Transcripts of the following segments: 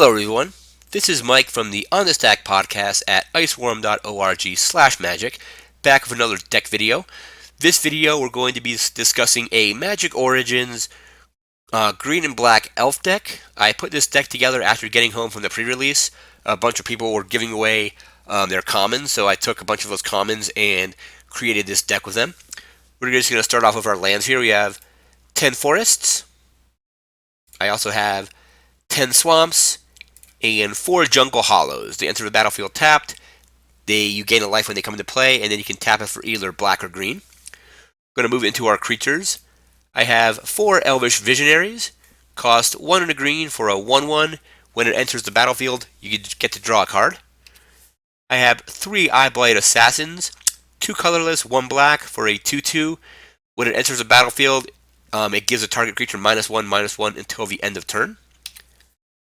Hello, everyone. This is Mike from the On the Stack podcast at iceworm.org/magic, back with another deck video. This video, we're going to be discussing a Magic Origins green and black elf deck. I put this deck together after getting home from the pre-release. A bunch of people were giving away their commons, so I took a bunch of those commons and created this deck with them. We're just going to start off with our lands here. We have 10 forests. I also have 10 swamps and 4 jungle hollows. They enter the battlefield tapped. You gain a life when they come into play, and then you can tap it for either black or green. We're going to move into our creatures. I have 4 elvish visionaries. Cost 1 and a green for a 1/1. When it enters the battlefield, you get to draw a card. I have 3 eye-blight assassins. 2 colorless, 1 black for a 2/2. When it enters the battlefield, it gives a target creature -1/-1 until the end of turn.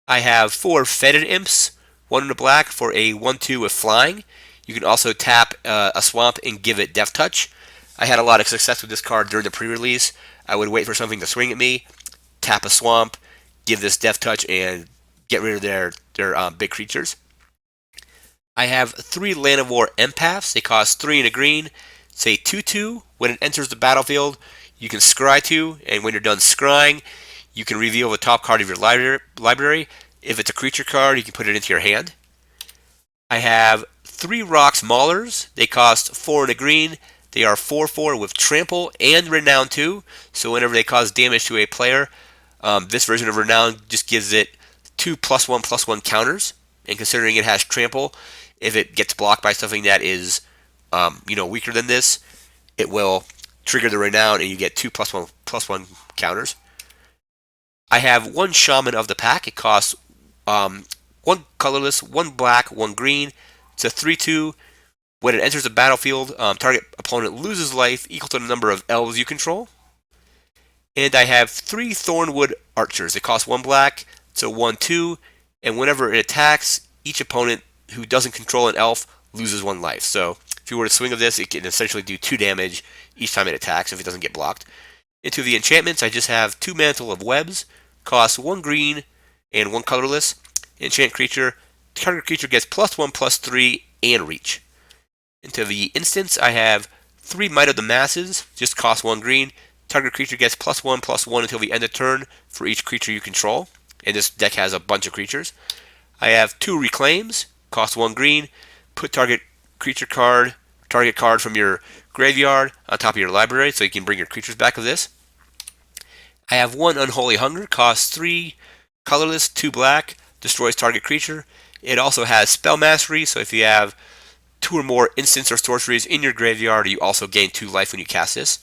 I have 4 Fetid Imps, 1 in the black for a 1/2 with flying. You can also tap a swamp and give it Death Touch. I had a lot of success with this card during the pre-release. I would wait for something to swing at me, tap a swamp, give this Death Touch, and get rid of their big creatures. I have 3 Llanowar Empaths. They cost 3 and a green. It's a 2/2. When it enters the battlefield, you can scry 2, and when you're done scrying, you can reveal the top card of your library. If it's a creature card, you can put it into your hand. I have 3 Rocks Maulers. They cost 4 and a green. They are 4/4 with Trample and Renown 2. So whenever they cause damage to a player, this version of Renown just gives it 2 +1/+1 counters. And considering it has Trample, if it gets blocked by something that is weaker than this, it will trigger the Renown and you get 2 +1/+1 counters. I have 1 Shaman of the Pack. It costs 1 colorless, 1 black, 1 green. It's a 3/2. When it enters the battlefield, target opponent loses life equal to the number of elves you control. And I have 3 Thornwood Archers. They cost 1 black. It's a 1/2. And whenever it attacks, each opponent who doesn't control an elf loses 1 life. So if you were to swing of this, it can essentially do 2 damage each time it attacks if it doesn't get blocked. Into the enchantments, I just have 2 Mantle of Webs. Costs 1 green and 1 colorless. Enchant creature. Target creature gets +1/+3 and reach. Into the instants, I have 3 Might of the Masses. Just cost 1 green. Target creature gets +1/+1 until the end of turn for each creature you control. And this deck has a bunch of creatures. I have 2 Reclaims. Cost 1 green. Put target card from your graveyard on top of your library so you can bring your creatures back with this. I have 1 Unholy Hunger, costs 3 colorless, 2 black, destroys target creature. It also has Spell Mastery, so if you have 2 or more instants or sorceries in your graveyard, you also gain 2 life when you cast this.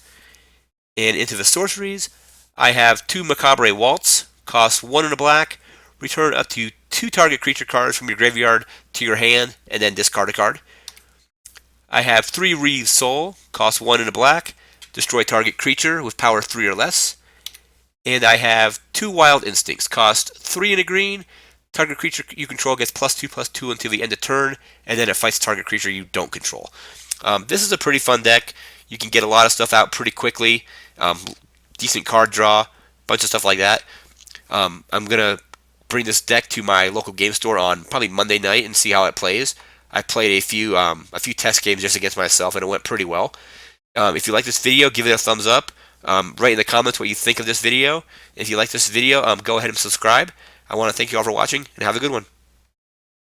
And into the sorceries, I have 2 Macabre Waltz, costs 1 in a black, return up to 2 target creature cards from your graveyard to your hand, and then discard a card. I have 3 Reeve's Soul, costs 1 in a black, destroy target creature with power 3 or less. And I have 2 Wild Instincts, cost 3 and a green. Target creature you control gets +2/+2 until the end of turn, and then it fights target creature you don't control. This is a pretty fun deck. You can get a lot of stuff out pretty quickly. Decent card draw, bunch of stuff like that. I'm gonna bring this deck to my local game store on probably Monday night and see how it plays. I played a few test games just against myself, and it went pretty well. If you like this video, give it a thumbs up. Write in the comments what you think of this video. If you like this video, go ahead and subscribe. I want to thank you all for watching, and have a good one.